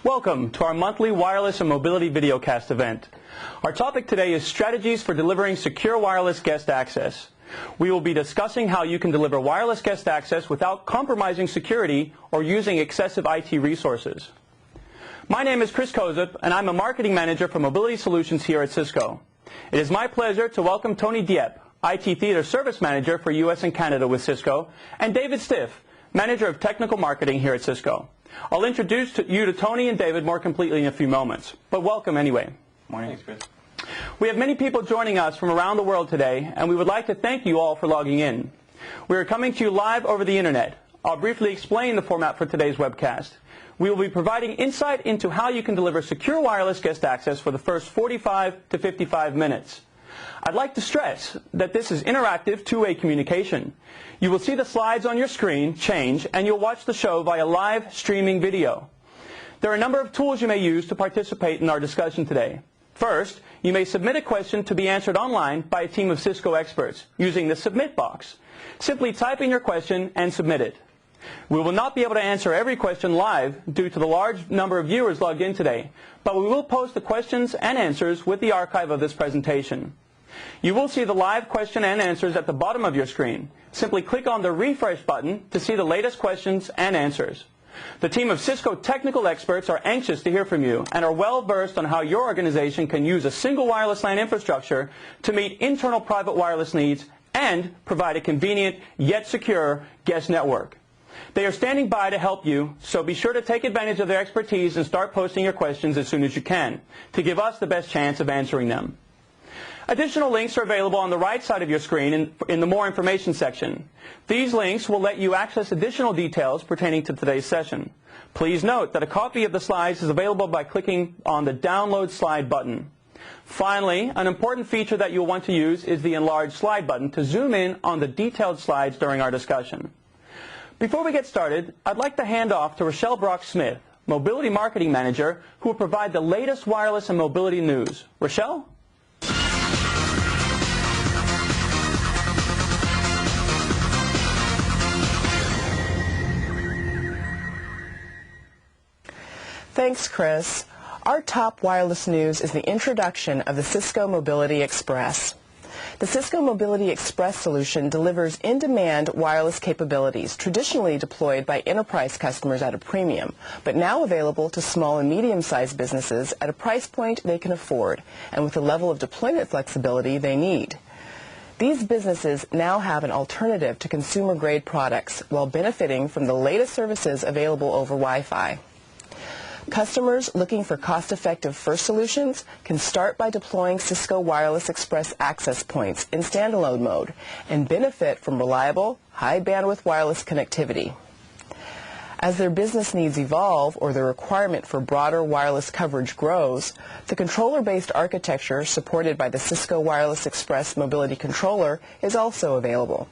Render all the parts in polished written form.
Welcome to our monthly wireless and mobility videocast event. Our topic today is strategies for delivering secure wireless guest access. We will be discussing how you can deliver wireless guest access without compromising security or using excessive IT resources. My name is Chris Kozub, and I'm a marketing manager for Mobility Solutions here at Cisco. It is my pleasure to welcome Tony Dieppe, IT Theater Service Manager for US and Canada with Cisco, and David Stiff, Manager of Technical Marketing here at Cisco. I'll introduce you to Tony and David more completely in a few moments, but welcome anyway. Morning. Thanks, Chris. We have many people joining us from around the world today, and we would like to thank you all for logging in. We are coming to you live over the internet. I'll briefly explain the format for today's webcast. We will be providing insight into how you can deliver secure wireless guest access for the first 45 to 55 minutes. I'd like to stress that this is interactive, two-way communication. You will see the slides on your screen change, and you'll watch the show via live streaming video. There are a number of tools you may use to participate in our discussion today. First, you may submit a question to be answered online by a team of Cisco experts using the Submit box. Simply type in your question and submit it. We will not be able to answer every question live due to the large number of viewers logged in today, but we will post the questions and answers with the archive of this presentation. You will see the live question and answers at the bottom of your screen. Simply click on the refresh button to see the latest questions and answers. The team of Cisco technical experts are anxious to hear from you and are well versed on how your organization can use a single wireless LAN infrastructure to meet internal private wireless needs and provide a convenient yet secure guest network. They are standing by to help you, so be sure to take advantage of their expertise and start posting your questions as soon as you can to give us the best chance of answering them. Additional links are available on the right side of your screen in the More Information section. These links will let you access additional details pertaining to today's session. Please note that a copy of the slides is available by clicking on the Download Slide button. Finally, an important feature that you'll want to use is the Enlarge Slide button to zoom in on the detailed slides during our discussion. Before we get started, I'd like to hand off to Rochelle Brock-Smith, Mobility Marketing Manager, who will provide the latest wireless and mobility news. Rochelle? Thanks, Chris. Our top wireless news is the introduction of the Cisco Mobility Express. The Cisco Mobility Express solution delivers in-demand wireless capabilities traditionally deployed by enterprise customers at a premium, but now available to small and medium-sized businesses at a price point they can afford and with the level of deployment flexibility they need. These businesses now have an alternative to consumer-grade products while benefiting from the latest services available over Wi-Fi. Customers looking for cost-effective first solutions can start by deploying Cisco Wireless Express access points in standalone mode and benefit from reliable, high-bandwidth wireless connectivity. As their business needs evolve or the requirement for broader wireless coverage grows, the controller-based architecture supported by the Cisco Wireless Express Mobility Controller is also available.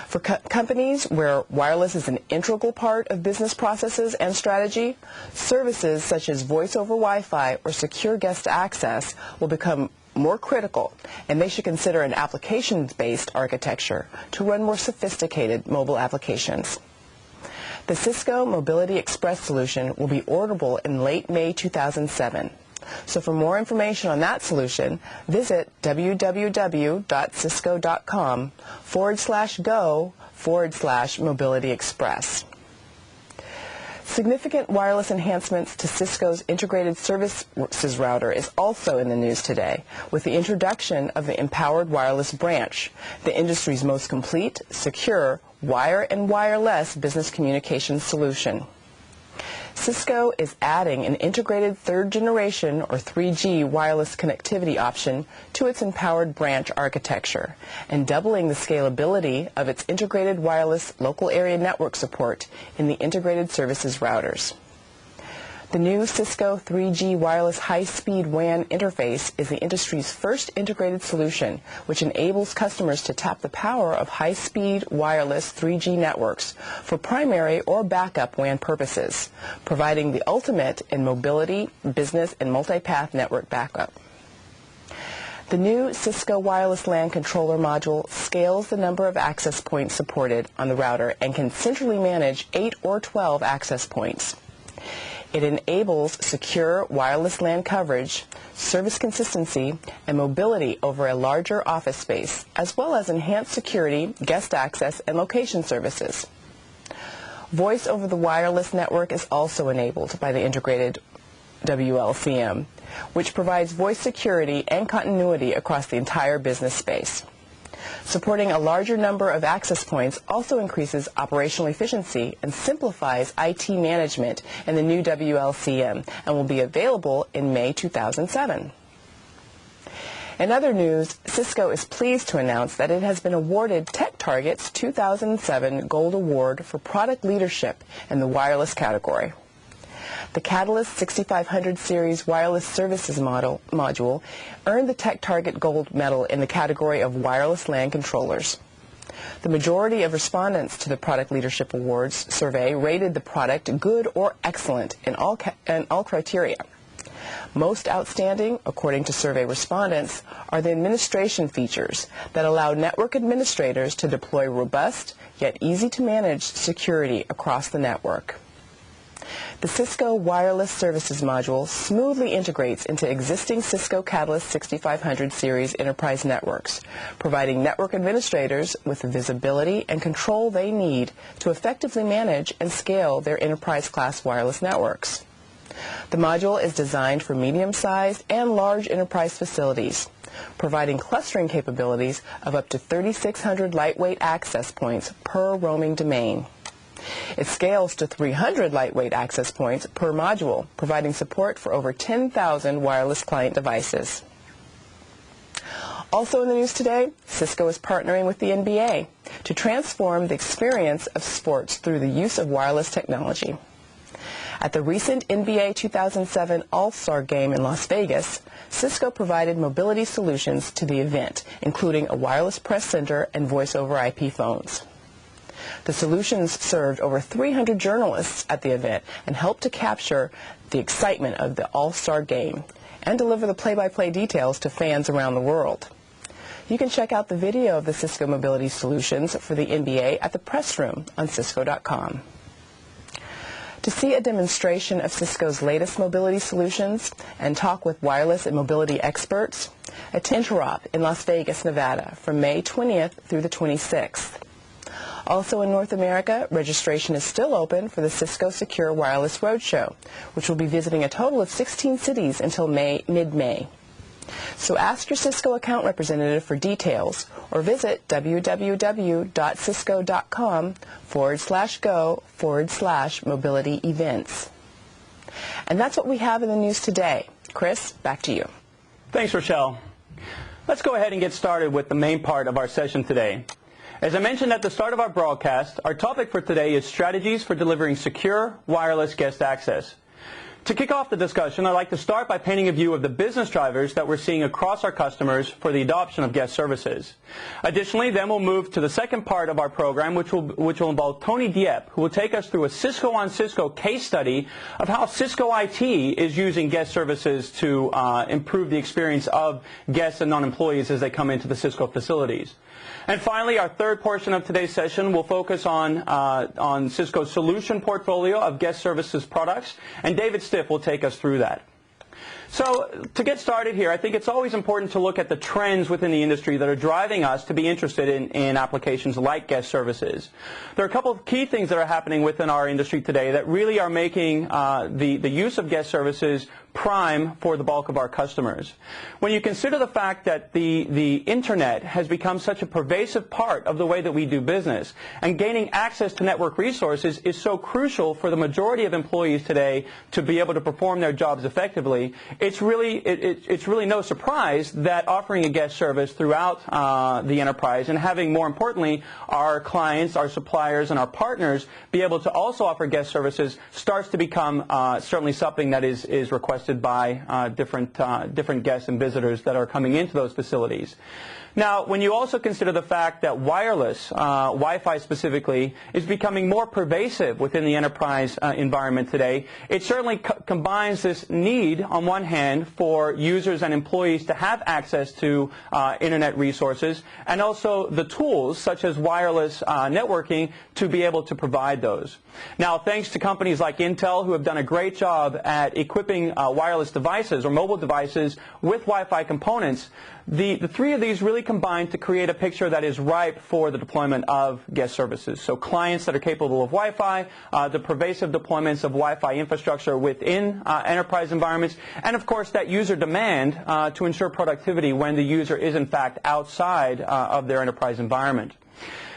For companies where wireless is an integral part of business processes and strategy, services such as voice over Wi-Fi or secure guest access will become more critical, and they should consider an applications-based architecture to run more sophisticated mobile applications. The Cisco Mobility Express solution will be orderable in late May 2007. So for more information on that solution, visit www.cisco.com/go/Mobility Express. Significant wireless enhancements to Cisco's integrated services router is also in the news today with the introduction of the Empowered Wireless Branch, the industry's most complete, secure, wire and wireless business communications solution. Cisco is adding an integrated third-generation or 3G wireless connectivity option to its Empowered Branch architecture and doubling the scalability of its integrated wireless local area network support in the integrated services routers. The new Cisco 3G wireless high-speed WAN interface is the industry's first integrated solution, which enables customers to tap the power of high-speed wireless 3G networks for primary or backup WAN purposes, providing the ultimate in mobility, business, and multipath network backup. The new Cisco Wireless LAN Controller module scales the number of access points supported on the router and can centrally manage 8 or 12 access points. It enables secure wireless LAN coverage, service consistency, and mobility over a larger office space, as well as enhanced security, guest access, and location services. Voice over the wireless network is also enabled by the integrated WLCM, which provides voice security and continuity across the entire business space. Supporting a larger number of access points also increases operational efficiency and simplifies IT management in the new WLCM and will be available in May 2007. In other news, Cisco is pleased to announce that it has been awarded TechTarget's 2007 Gold Award for product leadership in the wireless category. The Catalyst 6500 series wireless services module earned the TechTarget Gold Medal in the category of wireless LAN controllers. The majority of respondents to the Product Leadership Awards survey rated the product good or excellent in all criteria. Most outstanding, according to survey respondents, are the administration features that allow network administrators to deploy robust, yet easy-to-manage security across the network. The Cisco Wireless Services module smoothly integrates into existing Cisco Catalyst 6500 series enterprise networks, providing network administrators with the visibility and control they need to effectively manage and scale their enterprise-class wireless networks. The module is designed for medium-sized and large enterprise facilities, providing clustering capabilities of up to 3,600 lightweight access points per roaming domain. It scales to 300 lightweight access points per module, providing support for over 10,000 wireless client devices. Also in the news today, Cisco is partnering with the NBA to transform the experience of sports through the use of wireless technology. At the recent NBA 2007 All-Star Game in Las Vegas, Cisco provided mobility solutions to the event, including a wireless press center and voice-over IP phones. The solutions served over 300 journalists at the event and helped to capture the excitement of the All-Star Game and deliver the play-by-play details to fans around the world. You can check out the video of the Cisco Mobility Solutions for the NBA at the press room on Cisco.com. To see a demonstration of Cisco's latest mobility solutions and talk with wireless and mobility experts, attend Interop in Las Vegas, Nevada from May 20th through the 26th. Also in North America, registration is still open for the Cisco Secure Wireless Roadshow, which will be visiting a total of 16 cities until mid-May. So ask your Cisco account representative for details or visit www.cisco.com/go/mobility events. And that's what we have in the news today. Chris, back to you. Thanks, Rochelle. Let's go ahead and get started with the main part of our session today. As I mentioned at the start of our broadcast, our topic for today is strategies for delivering secure wireless guest access. To kick off the discussion, I'd like to start by painting a view of the business drivers that we're seeing across our customers for the adoption of guest services. Additionally, then we'll move to the second part of our program, which will involve Tony Dieppe, who will take us through a Cisco on Cisco case study of how Cisco IT is using guest services to improve the experience of guests and non-employees as they come into the Cisco facilities. And finally, our third portion of today's session will focus on Cisco's solution portfolio of guest services products, and David Stiff will take us through that. So to get started here, I think it's always important to look at the trends within the industry that are driving us to be interested in applications like guest services. There are a couple of key things that are happening within our industry today that really are making the use of guest services prime for the bulk of our customers. When you consider the fact that the Internet has become such a pervasive part of the way that we do business, and gaining access to network resources is so crucial for the majority of employees today to be able to perform their jobs effectively, it's really no surprise that offering a guest service throughout the enterprise and having, more importantly, our clients, our suppliers, and our partners be able to also offer guest services starts to become certainly something that is requested by different guests and visitors that are coming into those facilities. Now, when you also consider the fact that wireless, Wi-Fi specifically, is becoming more pervasive within the enterprise environment today, it certainly combines this need, on one hand, for users and employees to have access to Internet resources, and also the tools, such as wireless networking, to be able to provide those. Now, thanks to companies like Intel, who have done a great job at equipping wireless devices or mobile devices with Wi-Fi components, the three of these really combine to create a picture that is ripe for the deployment of guest services. So clients that are capable of Wi-Fi, the pervasive deployments of Wi-Fi infrastructure within enterprise environments, and of course that user demand to ensure productivity when the user is in fact outside of their enterprise environment.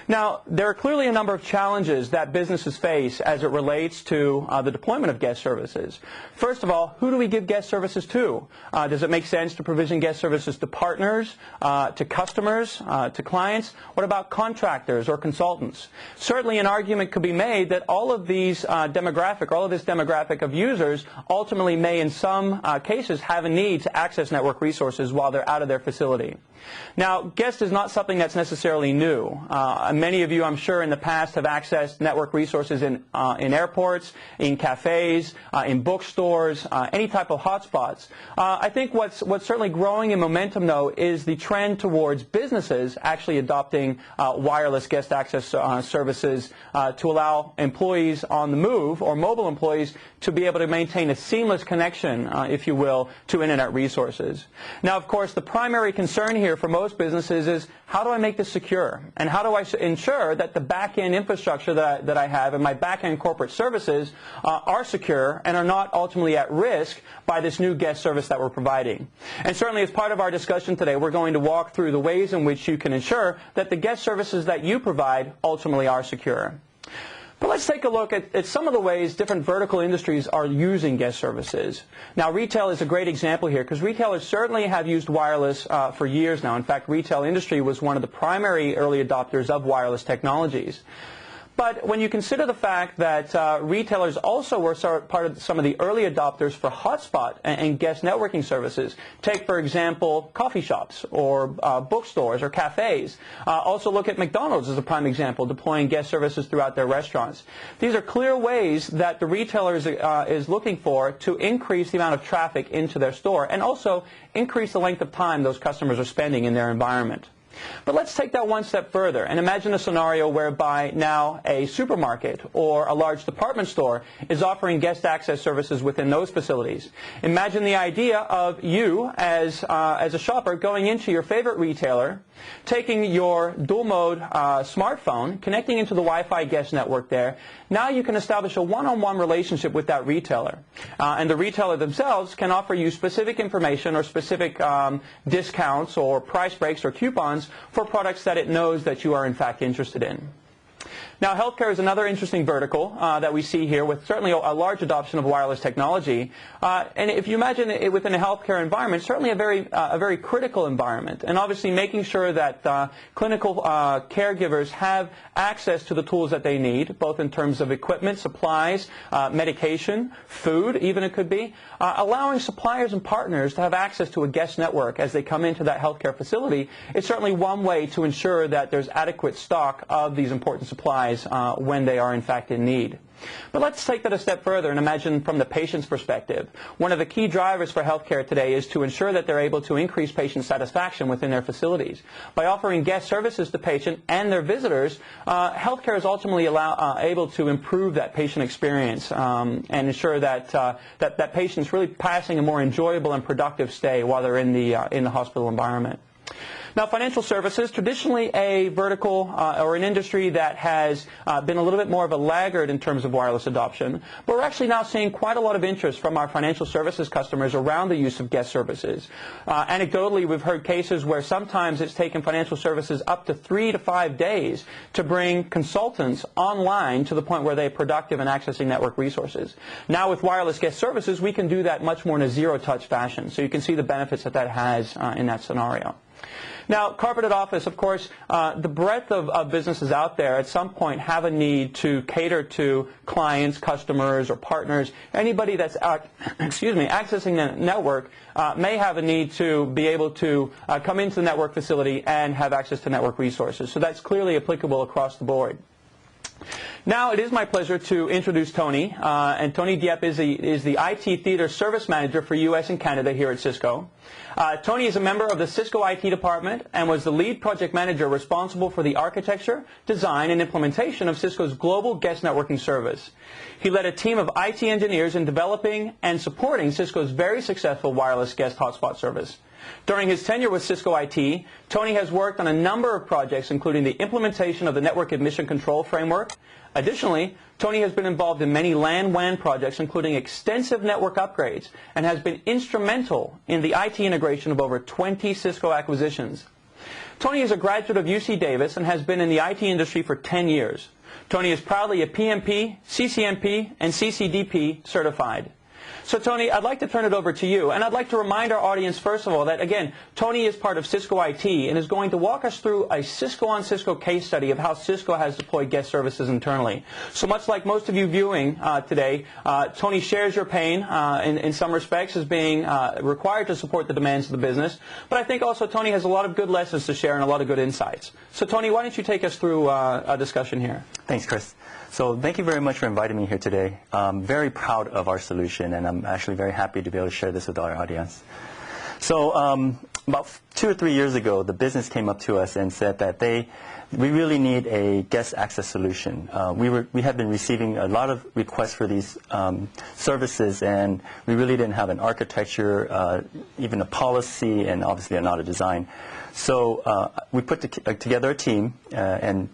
Now, there are clearly a number of challenges that businesses face as it relates to the deployment of guest services. First of all, who do we give guest services to? Does it make sense to provision guest services to partners, to customers, to clients? What about contractors or consultants? Certainly an argument could be made that all of this demographic of users ultimately may in some cases have a need to access network resources while they're out of their facility. Now, guest is not something that's necessarily new. Many of you, I'm sure, in the past have accessed network resources in airports, in cafes, in bookstores, any type of hotspots. I think what's certainly growing in momentum, though, is the trend towards businesses actually adopting wireless guest access services to allow employees on the move, or mobile employees, to be able to maintain a seamless connection, if you will, to Internet resources. Now, of course, the primary concern here for most businesses is, how do I make this secure? And how do I ensure that the back-end infrastructure that I have and my back-end corporate services are secure and are not ultimately at risk by this new guest service that we're providing? And certainly as part of our discussion today, we're going to walk through the ways in which you can ensure that the guest services that you provide ultimately are secure. But let's take a look at some of the ways different vertical industries are using guest services. Now, retail is a great example here, because retailers certainly have used wireless for years now. In fact, retail industry was one of the primary early adopters of wireless technologies. But when you consider the fact that retailers also were part of some of the early adopters for hotspot and guest networking services, take, for example, coffee shops or bookstores or cafes. Also look at McDonald's as a prime example, deploying guest services throughout their restaurants. These are clear ways that the retailer is looking for to increase the amount of traffic into their store and also increase the length of time those customers are spending in their environment. But let's take that one step further and imagine a scenario whereby now a supermarket or a large department store is offering guest access services within those facilities. Imagine the idea of you as a shopper going into your favorite retailer, taking your dual mode smartphone, connecting into the Wi-Fi guest network there. Now you can establish a one-on-one relationship with that retailer. And the retailer themselves can offer you specific information or specific discounts or price breaks or coupons for products that it knows that you are in fact interested in. Now, healthcare is another interesting vertical that we see here, with certainly a large adoption of wireless technology. And if you imagine it within a healthcare environment, certainly a very critical environment. And obviously making sure that clinical caregivers have access to the tools that they need, both in terms of equipment, supplies, medication, food, even it could be, allowing suppliers and partners to have access to a guest network as they come into that healthcare facility is certainly one way to ensure that there's adequate stock of these important supplies when they are in fact in need. But let's take that a step further and imagine from the patient's perspective. One of the key drivers for healthcare today is to ensure that they're able to increase patient satisfaction within their facilities. By offering guest services to patients and their visitors, healthcare is ultimately able to improve that patient experience and ensure that that patient's really passing a more enjoyable and productive stay while they're in the hospital environment. Now, financial services, traditionally a vertical or an industry that has been a little bit more of a laggard in terms of wireless adoption, but we're actually now seeing quite a lot of interest from our financial services customers around the use of guest services. Anecdotally, we've heard cases where sometimes it's taken financial services up to 3 to 5 days to bring consultants online to the point where they're productive in accessing network resources. Now, with wireless guest services, we can do that much more in a zero-touch fashion, so you can see the benefits that that has in that scenario. Now, Carpeted Office, of course, the breadth of businesses out there at some point have a need to cater to clients, customers, or partners. Anybody that's accessing the network may have a need to be able to come into the network facility and have access to network resources. So that's clearly applicable across the board. Now it is my pleasure to introduce Tony, and Tony Dieppe is the IT Theater Service Manager for US and Canada here at Cisco. Tony is a member of the Cisco IT department and was the lead project manager responsible for the architecture, design, and implementation of Cisco's global guest networking service. He led a team of IT engineers in developing and supporting Cisco's very successful wireless guest hotspot service. During his tenure with Cisco IT, Tony has worked on a number of projects, including the implementation of the Network Admission Control Framework. Additionally, Tony has been involved in many LAN-WAN projects, including extensive network upgrades, and has been instrumental in the IT integration of over 20 Cisco acquisitions. Tony is a graduate of UC Davis and has been in the IT industry for 10 years. Tony is proudly a PMP, CCNP, and CCDP certified. So Tony, I'd like to turn it over to you, and I'd like to remind our audience, first of all, that again, Tony is part of Cisco IT and is going to walk us through a Cisco on Cisco case study of how Cisco has deployed guest services internally. So much like most of you viewing today, Tony shares your pain in some respects as being required to support the demands of the business, but I think also Tony has a lot of good lessons to share and a lot of good insights. So Tony, why don't you take us through a discussion here? Thanks, Chris. So thank you very much for inviting me here today. I'm very proud of our solution, and I'm actually very happy to be able to share this with our audience. So about 2 or 3 years ago, the business came up to us and said that we really need a guest access solution. We had been receiving a lot of requests for these services, and we really didn't have an architecture, even a policy, and obviously not a design. So we put together a team and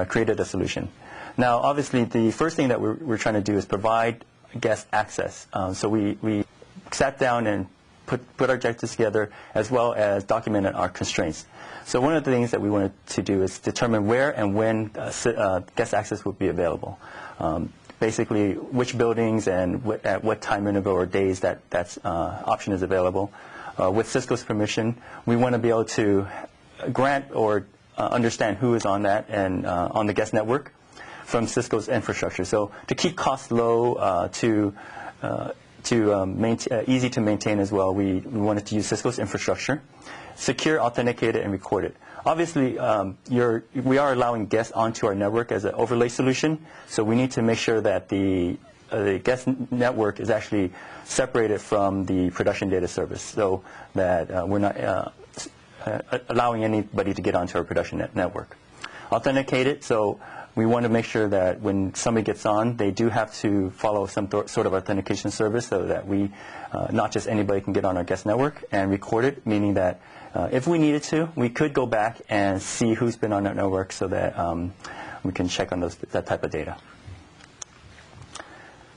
created a solution. Now, obviously, the first thing that we're trying to do is provide guest access. So we sat down and put our objectives together, as well as documented our constraints. So one of the things that we wanted to do is determine where and when guest access would be available. Basically, which buildings and at what time interval or days that option is available. With Cisco's permission, we want to be able to grant or understand who is on that and on the guest network from Cisco's infrastructure. So to keep costs low, easy to maintain as well, we wanted to use Cisco's infrastructure, secure, authenticated, and recorded. Obviously, we are allowing guests onto our network as an overlay solution, so we need to make sure that the guest network is actually separated from the production data service, so that we're not allowing anybody to get onto our production network. Authenticated, so we want to make sure that when somebody gets on, they do have to follow some sort of authentication service so that not just anybody can get on our guest network. And recorded, meaning that if we needed to, we could go back and see who's been on our network so that we can check on that type of data.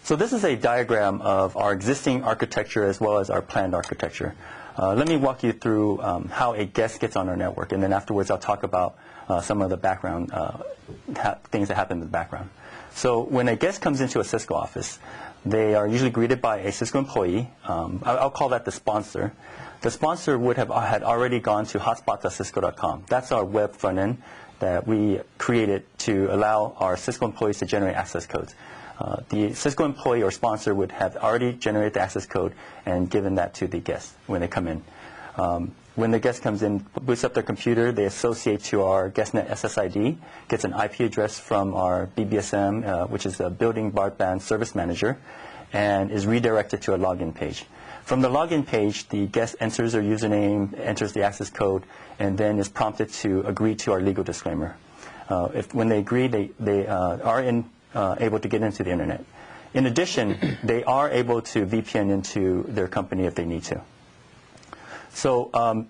So this is a diagram of our existing architecture as well as our planned architecture. Let me walk you through how a guest gets on our network, and then afterwards I'll talk about some of the background things that happen in the background. So when a guest comes into a Cisco office, they are usually greeted by a Cisco employee. I'll call that the sponsor. The sponsor would have had already gone to hotspot.cisco.com. That's our web front end that we created to allow our Cisco employees to generate access codes. The Cisco employee or sponsor would have already generated the access code and given that to the guest when they come in. When the guest comes in, boots up their computer, they associate to our GuestNet SSID, gets an IP address from our BBSM, which is a Building Broadband Service Manager, and is redirected to a login page. From the login page, the guest enters their username, enters the access code, and then is prompted to agree to our legal disclaimer. When they agree, they are able to get into the internet. In addition, they are able to VPN into their company if they need to. So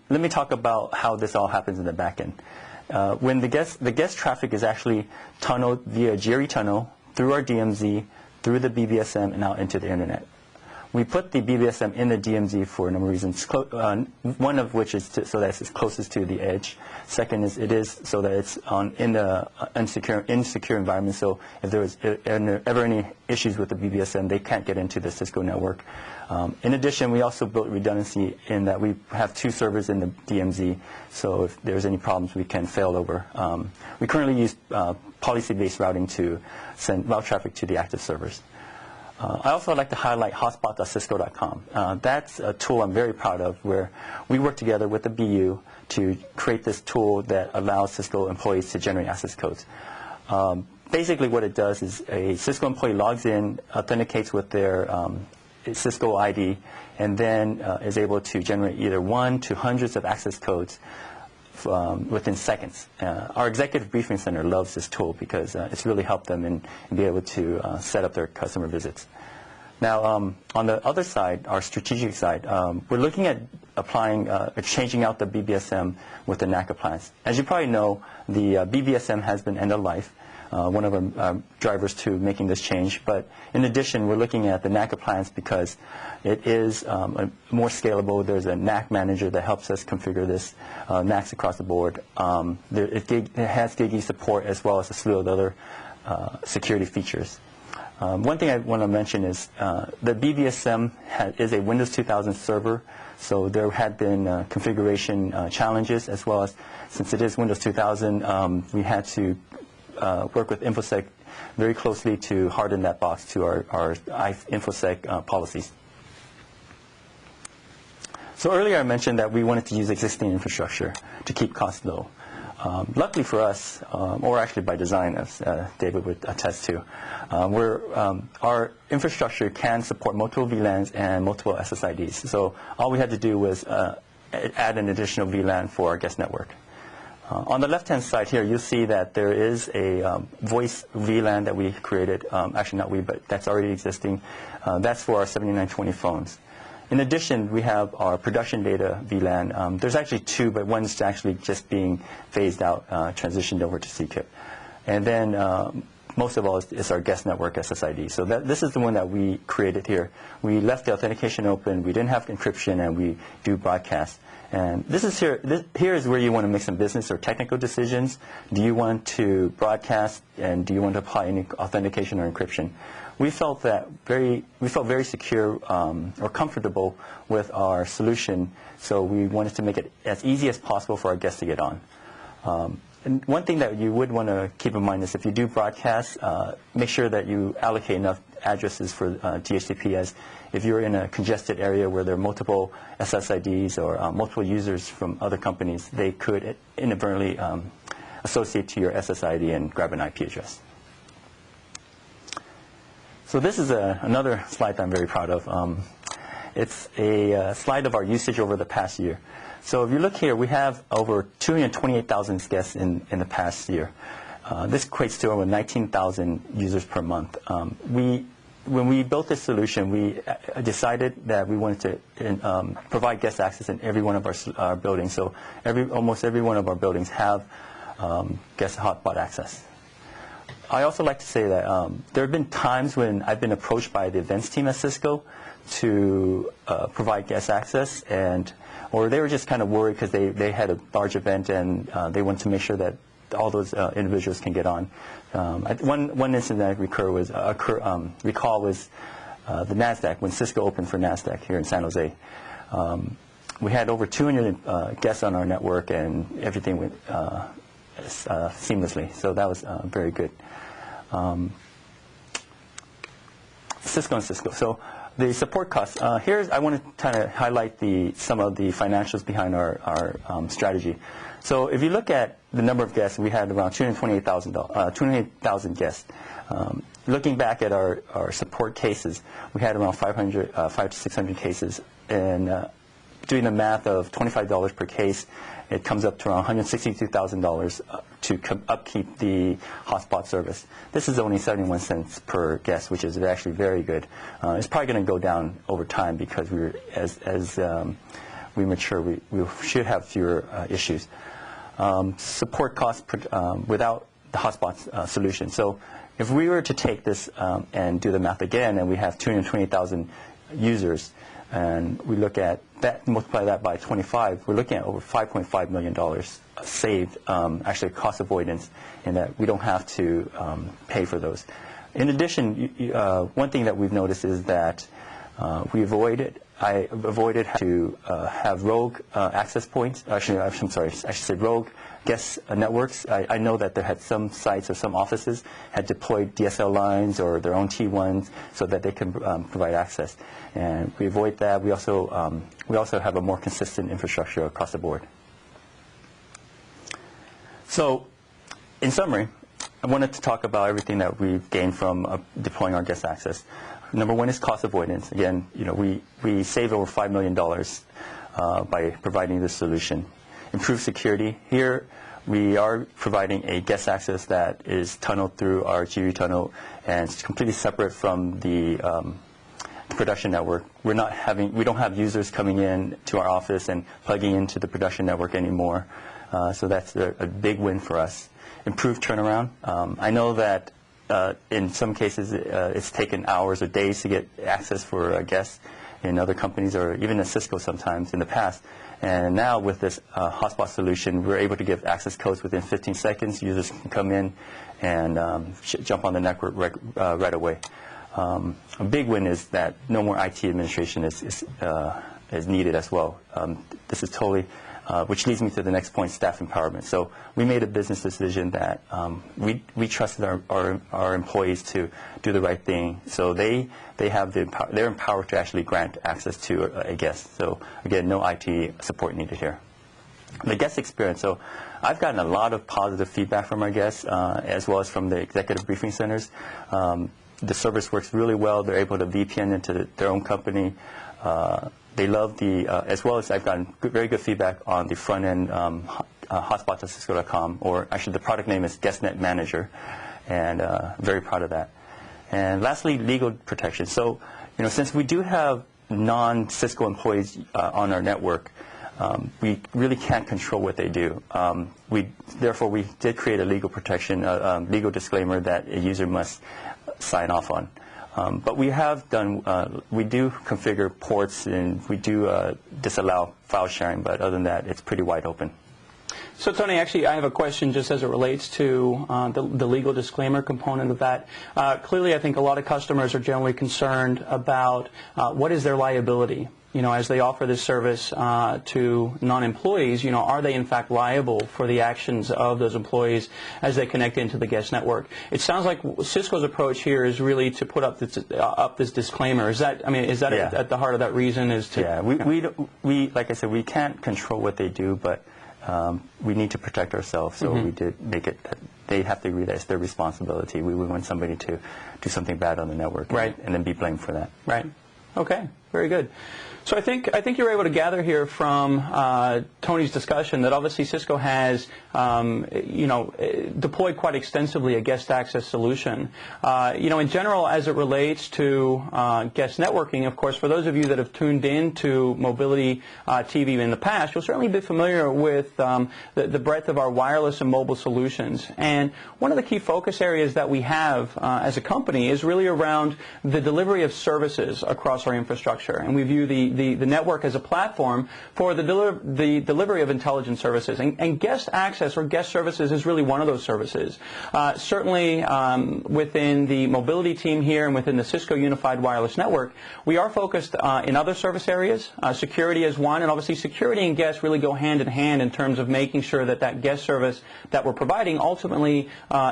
let me talk about how this all happens in the back end. When the guest traffic is actually tunneled via Jerry tunnel through our DMZ, through the BBSM, and out into the internet. We put the BBSM in the DMZ for a number of reasons. One of which is so that it's closest to the edge. Second is it is so that it's in the insecure environment. So if there was ever any issues with the BBSM, they can't get into the Cisco network. In addition, we also built redundancy in that we have 2 servers in the DMZ. So if there's any problems, we can fail over. We currently use policy-based routing to send route traffic to the active servers. I also like to highlight hotspot.cisco.com. That's a tool I'm very proud of, where we work together with the BU to create this tool that allows Cisco employees to generate access codes. Basically what it does is a Cisco employee logs in, authenticates with their Cisco ID, and then is able to generate either 1 to hundreds of access codes within seconds. Our executive briefing center loves this tool because it's really helped them in be able to set up their customer visits. Now, on the other side, our strategic side, we're looking at applying, changing out the BBSM with the NAC appliance. As you probably know, the BBSM has been end of life. One of our drivers to making this change. But in addition, we're looking at the NAC appliance because it is more scalable. There's a NAC manager that helps us configure this, NACs across the board. It has GigE support as well as a slew of other security features. One thing I want to mention is the BBSM is a Windows 2000 server, so there had been configuration challenges, as well as, since it is Windows 2000, we had to work with InfoSec very closely to harden that box to our InfoSec policies. So earlier I mentioned that we wanted to use existing infrastructure to keep costs low. Luckily for us, or actually by design, as David would attest to, our infrastructure can support multiple VLANs and multiple SSIDs. So all we had to do was add an additional VLAN for our guest network. On the left-hand side here, you'll see that there is a voice VLAN that we created. Actually, not we, but that's already existing. That's for our 7920 phones. In addition, we have our production data VLAN. There's actually 2, but one's actually just being phased out, transitioned over to CKIP. And then most of all is our guest network SSID. So this is the one that we created here. We left the authentication open. We didn't have encryption, and we do broadcast. And this is here is where you want to make some business or technical decisions. Do you want to broadcast, and do you want to apply any authentication or encryption? We felt very secure or comfortable with our solution, so we wanted to make it as easy as possible for our guests to get on. And one thing that you would want to keep in mind is if you do broadcast, make sure that you allocate enough addresses for DHCP, as if you're in a congested area where there are multiple SSIDs or multiple users from other companies, they could inadvertently associate to your SSID and grab an IP address. So this is another slide that I'm very proud of. It's a slide of our usage over the past year. So if you look here, we have over 228,000 guests in the past year. This equates to over 19,000 users per month. When we built this solution, we decided that we wanted to provide guest access in every one of our buildings. So almost every one of our buildings have guest hotspot access. I also like to say that there have been times when I've been approached by the events team at Cisco to provide guest access, or they were just kind of worried because they had a large event and they wanted to make sure that all those individuals can get on. One incident that I recall was the NASDAQ, when Cisco opened for NASDAQ here in San Jose. We had over 200 guests on our network, and everything went seamlessly. So that was very good. Cisco and Cisco. So the support costs. Here's I want to kind of highlight some of the financials behind our strategy. So if you look at the number of guests, we had around 228,000 guests. Looking back at our support cases, we had around 500 to 600 cases, and doing the math of $25 per case, it comes up to around $162,000 to upkeep the hotspot service. This is only 71 cents per guest, which is actually very good. It's probably going to go down over time because as we mature, we should have fewer issues. Support costs without the hotspot solution. So if we were to take this and do the math again, and we have 228,000 users, and we look at that, multiply that by 25, we're looking at over $5.5 million saved, actually cost avoidance, in that we don't have to pay for those. In addition, one thing that we've noticed is that I avoided to have rogue access points. Actually, I'm sorry, I should say rogue guest networks. I know that there had some sites or some offices had deployed DSL lines or their own T1s so that they can provide access, and we avoid that. We also have a more consistent infrastructure across the board. So, in summary, I wanted to talk about everything that we've gained from deploying our guest access. Number one is cost avoidance. Again, we save over $5 million by providing this solution. Improved security. Here, we are providing a guest access that is tunneled through our GV tunnel, and it's completely separate from the production network. We don't have users coming in to our office and plugging into the production network anymore. So that's a big win for us. Improved turnaround. I know that in some cases it's taken hours or days to get access for guests in other companies, or even at Cisco sometimes in the past. And now with this hotspot solution, we're able to give access codes within 15 seconds. Users can come in and jump on the network right away. A big win is that no more IT administration is needed as well. This is totally, which leads me to the next point, staff empowerment. So we made a business decision that we trusted our employees to do the right thing. So they're empowered to actually grant access to a guest. So again, no IT support needed here. The guest experience. So I've gotten a lot of positive feedback from our guests, as well as from the executive briefing centers. The service works really well. They're able to VPN into their own company. They love as well as I've gotten very good feedback on the front end hotspot.cisco.com, or actually the product name is GuestNet Manager, and very proud of that. And lastly, legal protection. So, since we do have non-Cisco employees on our network, we really can't control what they do. Therefore, we did create a legal protection, legal disclaimer that a user must sign off on. But we have done, we do configure ports, and we do disallow file sharing, but other than that, it's pretty wide open. So, Tony, actually, I have a question just as it relates to the legal disclaimer component of that. Clearly, I think a lot of customers are generally concerned about what is their liability. As they offer this service to non-employees, are they in fact liable for the actions of those employees as they connect into the guest network? It sounds like Cisco's approach here is really to put up this disclaimer. Is that Yeah. at the heart of that reason? Yeah, we like I said, we can't control what they do, but we need to protect ourselves. So we did make it that they have to agree that it's their responsibility. We would want somebody to do something bad on the network, right, and then be blamed for that. Right. Okay. Very good. So I think you were able to gather here from Tony's discussion that obviously Cisco has deployed quite extensively a guest access solution. In general, as it relates to guest networking, of course, for those of you that have tuned in to Mobility TV in the past, you'll certainly be familiar with the breadth of our wireless and mobile solutions. And one of the key focus areas that we have as a company is really around the delivery of services across our infrastructure. And we view the network as a platform for the delivery of intelligent services. And guest access or guest services is really one of those services. Certainly within the mobility team here and within the Cisco Unified Wireless Network, we are focused in other service areas. Security is one, and obviously security and guests really go hand in hand in terms of making sure that guest service that we're providing ultimately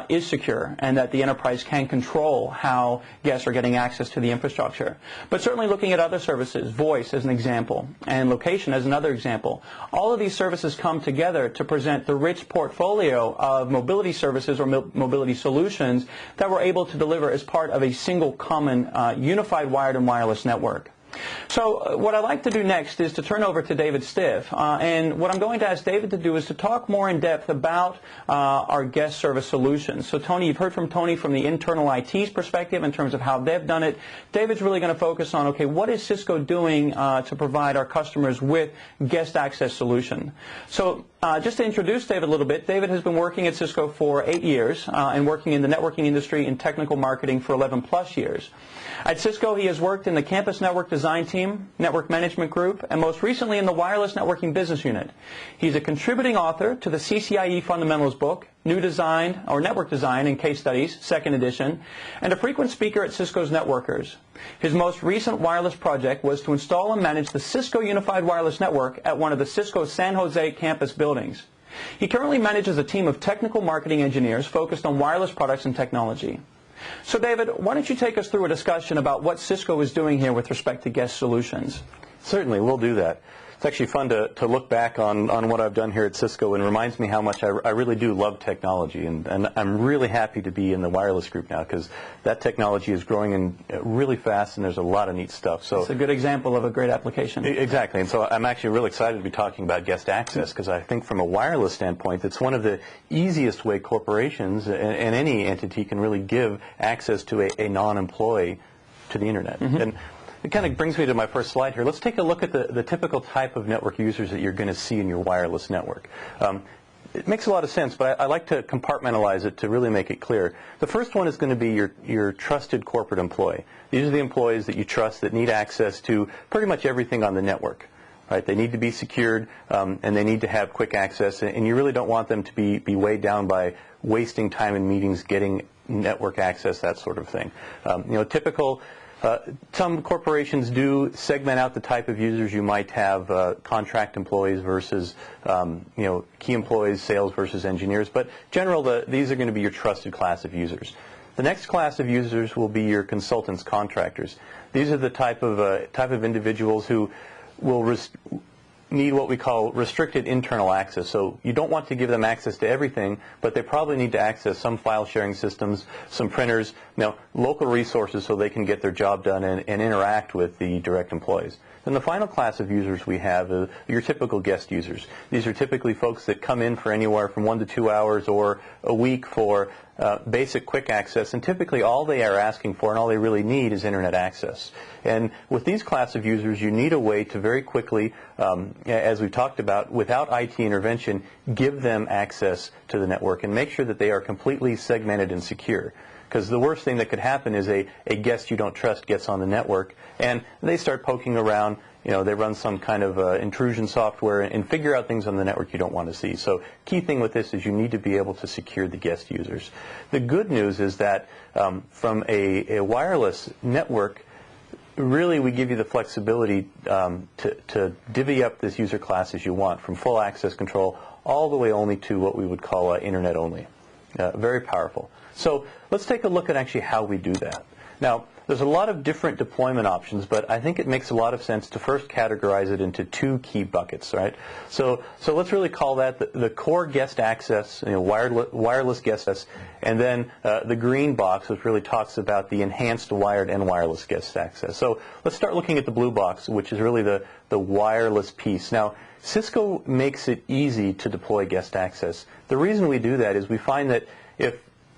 is secure, and that the enterprise can control how guests are getting access to the infrastructure. But certainly looking at other services, voice as an example, and location as another example. All of these services come together to present the rich portfolio of mobility services or mobility solutions that we're able to deliver as part of a single common unified wired and wireless network. So what I'd like to do next is to turn over to David Stiff, and what I'm going to ask David to do is to talk more in depth about our guest service solutions. So Tony, you've heard from Tony from the internal IT's perspective in terms of how they've done it. David's really going to focus on, okay, what is Cisco doing to provide our customers with guest access solution? So Just to introduce David a little bit, David has been working at Cisco for 8 years and working in the networking industry in technical marketing for 11 plus years. At Cisco, he has worked in the campus network design team, network management group, and most recently in the wireless networking business unit. He's a contributing author to the CCIE Fundamentals book, New Design, or Network Design and Case Studies, 2nd edition, and a frequent speaker at Cisco's Networkers. His most recent wireless project was to install and manage the Cisco Unified Wireless Network at one of the Cisco San Jose campus buildings. He currently manages a team of technical marketing engineers focused on wireless products and technology. So David, why don't you take us through a discussion about what Cisco is doing here with respect to guest solutions? Certainly, we'll do that. It's actually fun to look back on what I've done here at Cisco, and reminds me how much I really do love technology, and I'm really happy to be in the wireless group now because that technology is growing in really fast and there's a lot of neat stuff. So it's a good example of a great application. Exactly, and so I'm actually really excited to be talking about guest access because I think from a wireless standpoint it's one of the easiest way corporations and any entity can really give access to a non-employee to the internet. And it kind of brings me to my first slide here. Let's take a look at the typical type of network users that you're going to see in your wireless network. It makes a lot of sense, but I like to compartmentalize it to really make it clear. The first one is going to be your trusted corporate employee. These are the employees that you trust that need access to pretty much everything on the network. Right? They need to be secured, and they need to have quick access, and you really don't want them to be weighed down by wasting time in meetings, getting network access, that sort of thing. Typical. Some corporations do segment out the type of users you might have, contract employees versus key employees, sales versus engineers. But general, these are going to be your trusted class of users. The next class of users will be your consultants, contractors. These are the type of individuals who will need what we call restricted internal access. So you don't want to give them access to everything, but they probably need to access some file sharing systems, some printers, local resources so they can get their job done and interact with the direct employees. Then the final class of users we have are your typical guest users. These are typically folks that come in for anywhere from 1 to 2 hours or a week for basic quick access, and typically all they are asking for and all they really need is internet access. And with these class of users, you need a way to very quickly, as we've talked about, without IT intervention, give them access to the network and make sure that they are completely segmented and secure. Because the worst thing that could happen is a guest you don't trust gets on the network and they start poking around. They run some kind of intrusion software and figure out things on the network you don't want to see. So key thing with this is you need to be able to secure the guest users. The good news is that from a wireless network, really we give you the flexibility to divvy up this user class as you want, from full access control all the way only to what we would call internet only. Very powerful. So let's take a look at actually how we do that. Now, there's a lot of different deployment options, but I think it makes a lot of sense to first categorize it into 2 key buckets, right? So let's really call that the core guest access, wireless guest access, and then the green box, which really talks about the enhanced wired and wireless guest access. So let's start looking at the blue box, which is really the wireless piece. Now, Cisco makes it easy to deploy guest access. The reason we do that is we find that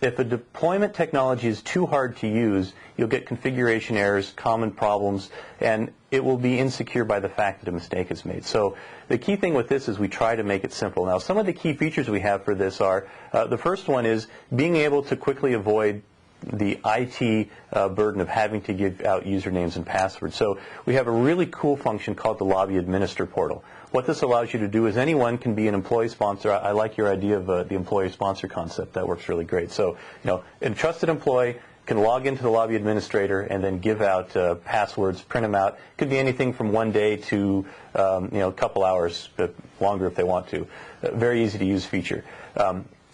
if a deployment technology is too hard to use, you'll get configuration errors, common problems, and it will be insecure by the fact that a mistake is made. So the key thing with this is we try to make it simple. Now, some of the key features we have for this are, the first one is being able to quickly avoid the IT burden of having to give out usernames and passwords. So we have a really cool function called the Lobby Administer Portal. What this allows you to do is anyone can be an employee sponsor. I like your idea of the employee sponsor concept. That works really great. So, a trusted employee can log into the Lobby Administrator and then give out passwords, print them out. Could be anything from 1 day to a couple hours, but longer if they want to. Very easy to use feature.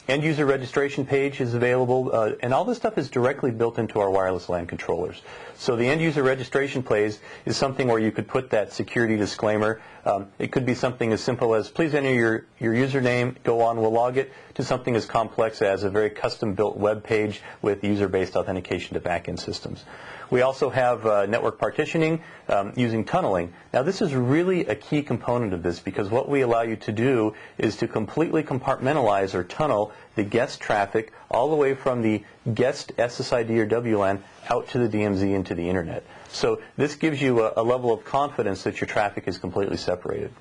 End user registration page is available, and all this stuff is directly built into our wireless LAN controllers. So the end user registration page is something where you could put that security disclaimer. It could be something as simple as, please enter your username, go on, we'll log it, to something as complex as a very custom-built web page with user-based authentication to back-end systems. We also have network partitioning using tunneling. Now, this is really a key component of this because what we allow you to do is to completely compartmentalize or tunnel the guest traffic all the way from the guest SSID or WLAN out to the DMZ into the internet. So this gives you a level of confidence that your traffic is completely separated.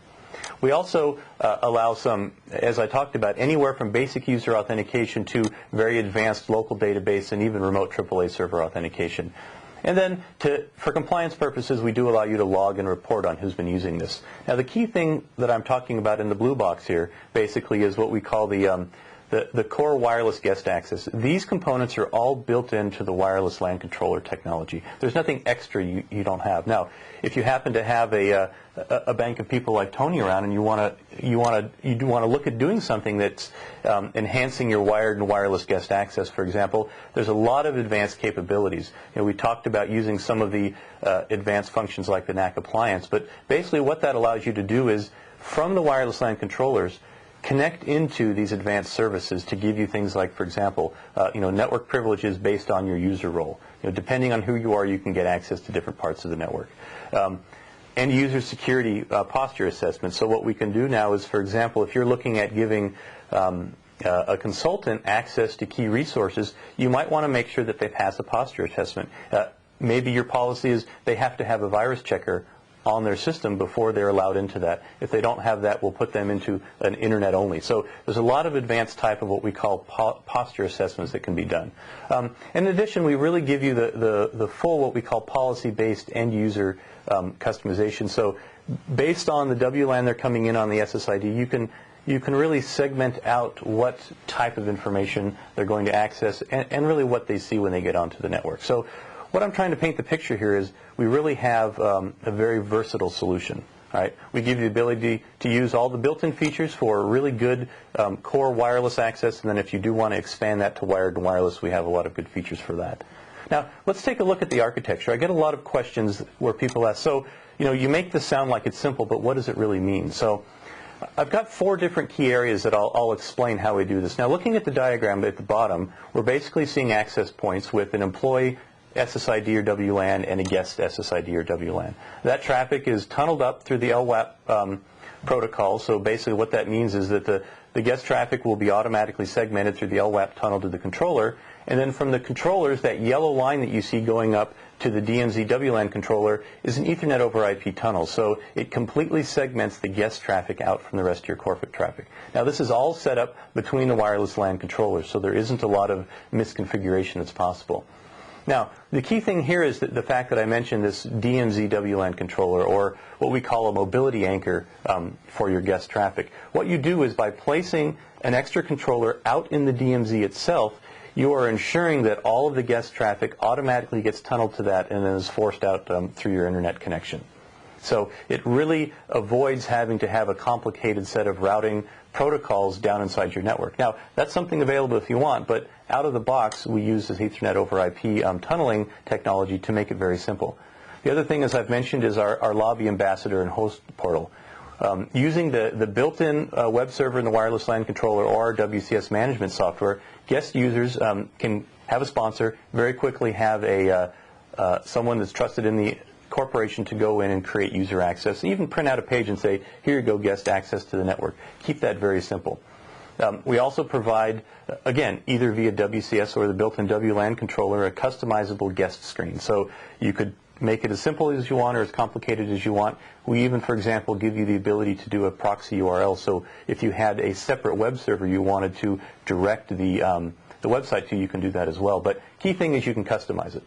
We also allow some, as I talked about, anywhere from basic user authentication to very advanced local database and even remote AAA server authentication. And then for compliance purposes, we do allow you to log and report on who's been using this. Now, the key thing that I'm talking about in the blue box here basically is what we call the core wireless guest access. These components are all built into the wireless LAN controller technology. There's nothing extra you don't have. Now, if you happen to have a bank of people like Tony around and you want to look at doing something that's enhancing your wired and wireless guest access, for example, there's a lot of advanced capabilities. We talked about using some of the advanced functions like the NAC appliance, but basically what that allows you to do is from the wireless LAN controllers, connect into these advanced services to give you things like, for example, network privileges based on your user role. Depending on who you are, you can get access to different parts of the network. And user security posture assessment. So what we can do now is, for example, if you're looking at giving a consultant access to key resources, you might want to make sure that they pass a posture assessment. Maybe your policy is they have to have a virus checker on their system before they're allowed into that. If they don't have that, we'll put them into an internet only. So there's a lot of advanced type of what we call posture assessments that can be done. In addition, we really give you the full what we call policy-based end user customization. So based on the WLAN they're coming in on the SSID, you can really segment out what type of information they're going to access and really what they see when they get onto the network. So what I'm trying to paint the picture here is we really have a very versatile solution. Right? We give you the ability to use all the built-in features for really good core wireless access, and then if you do want to expand that to wired and wireless, we have a lot of good features for that. Now, let's take a look at the architecture. I get a lot of questions where people ask, so, you make this sound like it's simple, but what does it really mean? So I've got 4 different key areas that I'll explain how we do this. Now, looking at the diagram at the bottom, we're basically seeing access points with an employee SSID or WLAN and a guest SSID or WLAN. That traffic is tunneled up through the LWAP protocol. So basically what that means is that the guest traffic will be automatically segmented through the LWAP tunnel to the controller. And then from the controllers, that yellow line that you see going up to the DMZ WLAN controller is an Ethernet over IP tunnel. So it completely segments the guest traffic out from the rest of your corporate traffic. Now this is all set up between the wireless LAN controllers, so there isn't a lot of misconfiguration that's possible. Now, the key thing here is the fact that I mentioned this DMZ WLAN controller, or what we call a mobility anchor for your guest traffic. What you do is by placing an extra controller out in the DMZ itself, you are ensuring that all of the guest traffic automatically gets tunneled to that and then is forced out through your internet connection. So it really avoids having to have a complicated set of routing protocols down inside your network. Now, that's something available if you want, but out of the box, we use this Ethernet over IP tunneling technology to make it very simple. The other thing, as I've mentioned, is our Lobby Ambassador and Host Portal. Using the built-in web server and the wireless LAN controller or our WCS management software, guest users can have a sponsor, very quickly have someone that's trusted in the corporation to go in and create user access, and even print out a page and say, here you go, guest access to the network. Keep that very simple. We also provide, again, either via WCS or the built-in WLAN controller, a customizable guest screen. So you could make it as simple as you want or as complicated as you want. We even, for example, give you the ability to do a proxy URL. So if you had a separate web server you wanted to direct the website to, you can do that as well. But key thing is you can customize it.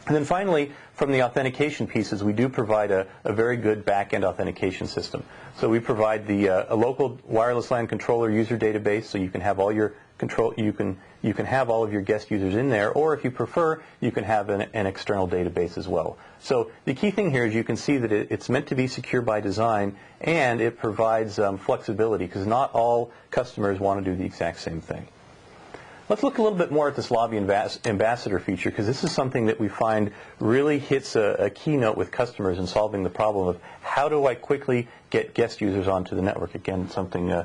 And then finally, from the authentication pieces, we do provide a very good back-end authentication system. So we provide a local wireless LAN controller user database, so you can have all your you can have all of your guest users in there, or if you prefer, you can have an external database as well. So the key thing here is you can see that it's meant to be secure by design, and it provides flexibility, because not all customers want to do the exact same thing. Let's look a little bit more at this Lobby Ambassador feature, because this is something that we find really hits a keynote with customers in solving the problem of how do I quickly get guest users onto the network. Again, something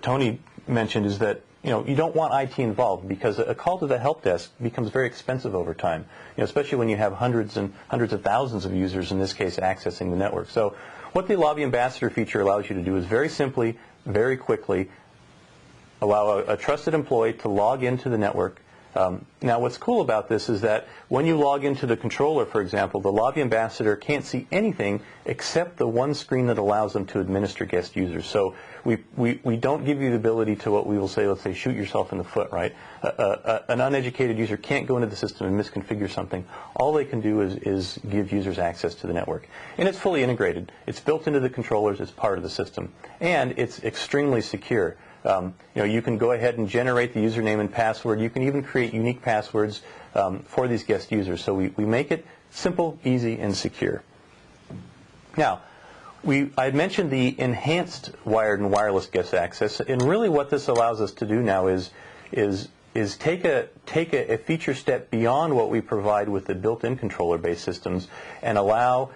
Tony mentioned is that you don't want IT involved, because a call to the help desk becomes very expensive over time, especially when you have hundreds and hundreds of thousands of users, in this case, accessing the network. So what the Lobby Ambassador feature allows you to do is very simply, very quickly, allow a trusted employee to log into the network, Now, what's cool about this is that when you log into the controller, for example, the lobby ambassador can't see anything except the one screen that allows them to administer guest users. So we don't give you the ability to what we will say, let's say, shoot yourself in the foot, right? An uneducated user can't go into the system and misconfigure something. All they can do is give users access to the network. And it's fully integrated. It's built into the controllers. It's part of the system. And it's extremely secure. You can go ahead and generate the username and password. You can even create unique passwords for these guest users. So we make it simple, easy, and secure. Now, I had mentioned the enhanced wired and wireless guest access, and really what this allows us to do now is take a feature step beyond what we provide with the built-in controller-based systems and allow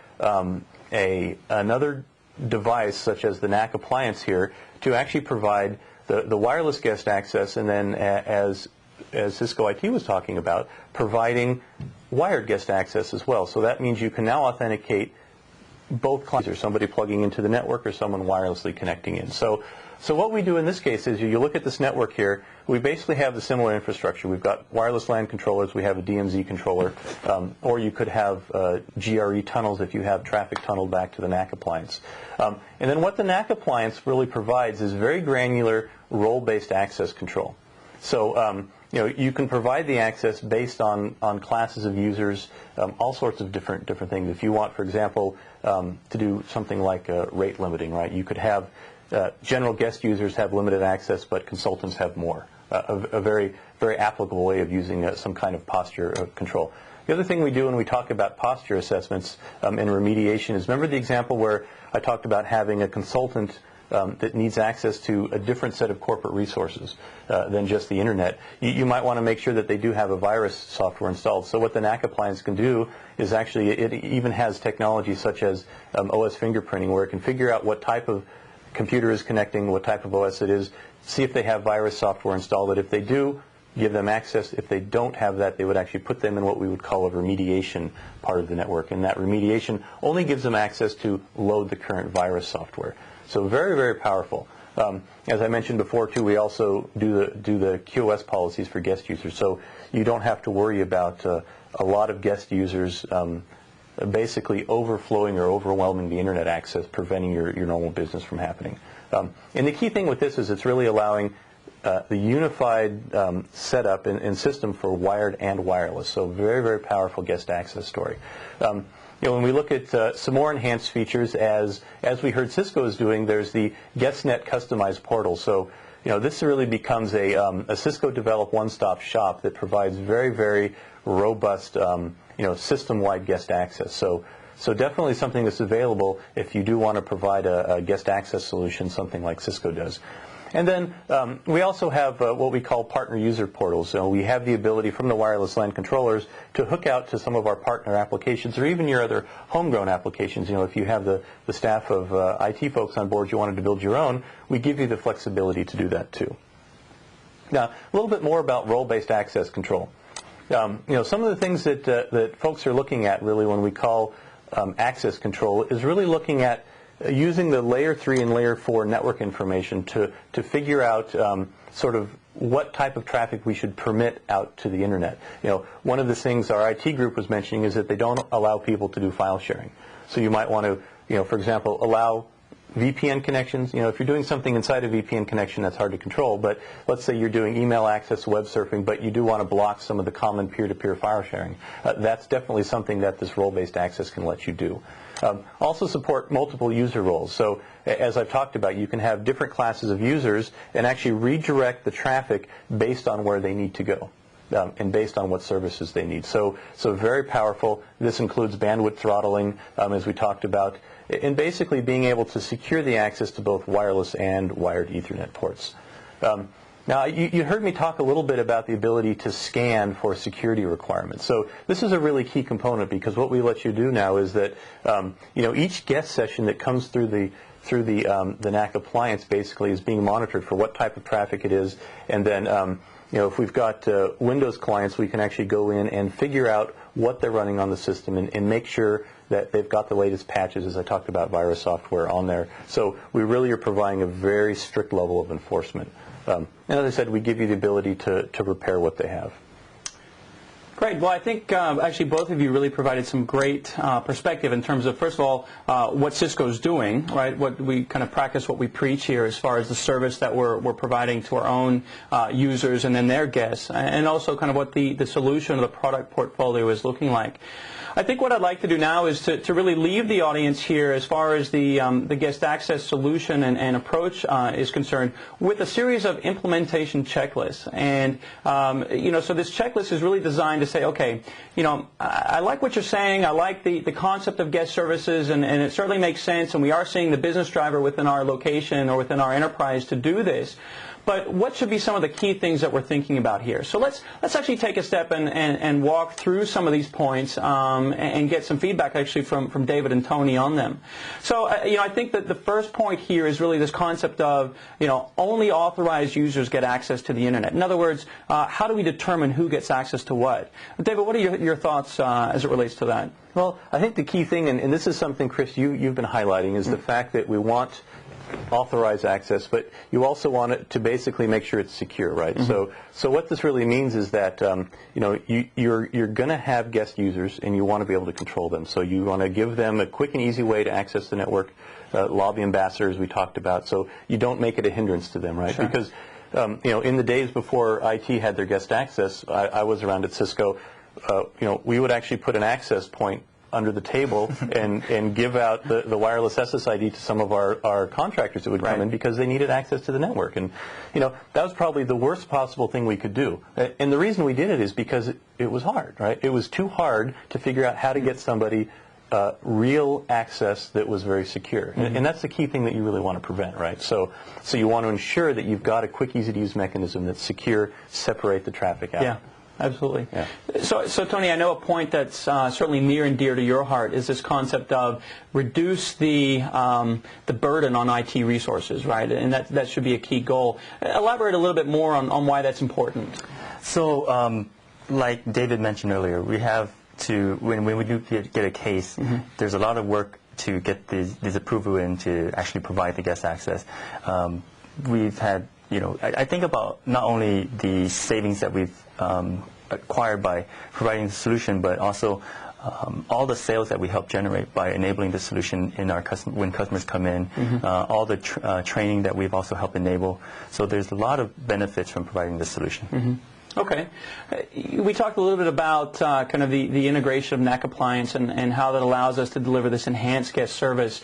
another device, such as the NAC appliance here, to actually provide the wireless guest access, and then as Cisco IT was talking about, providing wired guest access as well. So that means you can now authenticate both clients, or somebody plugging into the network or someone wirelessly connecting in. So what we do in this case is you look at this network here, we basically have the similar infrastructure. We've got wireless LAN controllers, we have a DMZ controller, or you could have GRE tunnels if you have traffic tunneled back to the NAC appliance. And then what the NAC appliance really provides is very granular role-based access control. So you can provide the access based on classes of users, all sorts of different things. If you want, for example, to do something like rate limiting, right? You could have general guest users have limited access, but consultants have more. A very, very applicable way of using some kind of posture control. The other thing we do when we talk about posture assessments and remediation is, remember the example where I talked about having a consultant that needs access to a different set of corporate resources than just the internet. You might want to make sure that they do have a virus software installed. So what the NAC appliance can do is actually, it even has technology such as OS fingerprinting, where it can figure out what type of computer is connecting, what type of OS it is, see if they have virus software installed. That if they do, give them access. If they don't have that, they would actually put them in what we would call a remediation part of the network. And that remediation only gives them access to load the current virus software. So very, very powerful. As I mentioned before, too, we also do the QoS policies for guest users. So you don't have to worry about a lot of guest users basically overflowing or overwhelming the internet access, preventing your normal business from happening. And the key thing with this is it's really allowing the unified setup and system for wired and wireless. So very, very powerful guest access story. When we look at some more enhanced features, as we heard Cisco is doing, there's the GuestNet customized portal. So this really becomes a Cisco-developed one-stop shop that provides very, very robust system-wide guest access. So definitely something that's available if you do want to provide a guest access solution, something like Cisco does. And then we also have what we call partner user portals. So we have the ability from the wireless LAN controllers to hook out to some of our partner applications, or even your other homegrown applications. If you have the staff of IT folks on board, you wanted to build your own, we give you the flexibility to do that too. Now, a little bit more about role-based access control. Some of the things that folks are looking at really when we call access control is really looking at using the layer 3 and layer 4 network information to figure out sort of what type of traffic we should permit out to the internet. One of the things our IT group was mentioning is that they don't allow people to do file sharing. So you might want to, for example, allow VPN connections. If you're doing something inside a VPN connection, that's hard to control. But let's say you're doing email access, web surfing, but you do want to block some of the common peer-to-peer file sharing. That's definitely something that this role-based access can let you do. Also support multiple user roles. So as I've talked about, you can have different classes of users and actually redirect the traffic based on where they need to go. And based on what services they need. So very powerful. This includes bandwidth throttling, as we talked about, and basically being able to secure the access to both wireless and wired Ethernet ports. Now, you heard me talk a little bit about the ability to scan for security requirements. So this is a really key component, because what we let you do now is that each guest session that comes through the NAC appliance basically is being monitored for what type of traffic it is, and then if we've got Windows clients, we can actually go in and figure out what they're running on the system and make sure that they've got the latest patches, as I talked about, virus software on there. So we really are providing a very strict level of enforcement. And as I said, we give you the ability to repair what they have. Great. Well, I think actually both of you really provided some great perspective in terms of, first of all, what Cisco's doing, right? What we kind of practice, what we preach here as far as the service that we're providing to our own users and then their guests, and also kind of what the solution of the product portfolio is looking like. I think what I'd like to do now is to really leave the audience here as far as the guest access solution and approach is concerned with a series of implementation checklists. And, so this checklist is really designed to say, okay, I like what you're saying. I like the concept of guest services, and it certainly makes sense. And we are seeing the business driver within our location or within our enterprise to do this. But what should be some of the key things that we're thinking about here? So let's actually take a step and walk through some of these points and get some feedback actually from David and Tony on them. So I think that the first point here is really this concept of only authorized users get access to the internet. In other words, how do we determine who gets access to what? David, what are your thoughts as it relates to that? Well, I think the key thing, and this is something, Chris, you've been highlighting, is the fact that we want authorized access, but you also want it to basically make sure it's secure, right? Mm-hmm. So what this really means is that you're going to have guest users, and you want to be able to control them. So you want to give them a quick and easy way to access the network, lobby ambassadors we talked about, so you don't make it a hindrance to them, right? Sure. Because in the days before IT had their guest access, I was around at Cisco. We would actually put an access point under the table and give out the wireless SSID to some of our contractors that would come in because they needed access to the network. And, that was probably the worst possible thing we could do. And the reason we did it is because it was hard, right? It was too hard to figure out how to get somebody real access that was very secure. Mm-hmm. And that's the key thing that you really want to prevent, right? So you want to ensure that you've got a quick, easy-to-use mechanism that's secure, separate the traffic out. Yeah. Absolutely. Yeah. So Tony, I know a point that's certainly near and dear to your heart is this concept of reduce the burden on IT resources, right? And that should be a key goal. Elaborate a little bit more on why that's important. So, like David mentioned earlier, we have to, when we do get a case, mm-hmm. there's a lot of work to get these approval in to actually provide the guest access. We've had, I think about not only the savings that we've acquired by providing the solution, but also all the sales that we help generate by enabling the solution in our when customers come in, mm-hmm. All the training that we've also helped enable. So there's a lot of benefits from providing this solution. Mm-hmm. Okay. We talked a little bit about kind of the integration of NAC Appliance and how that allows us to deliver this enhanced guest service.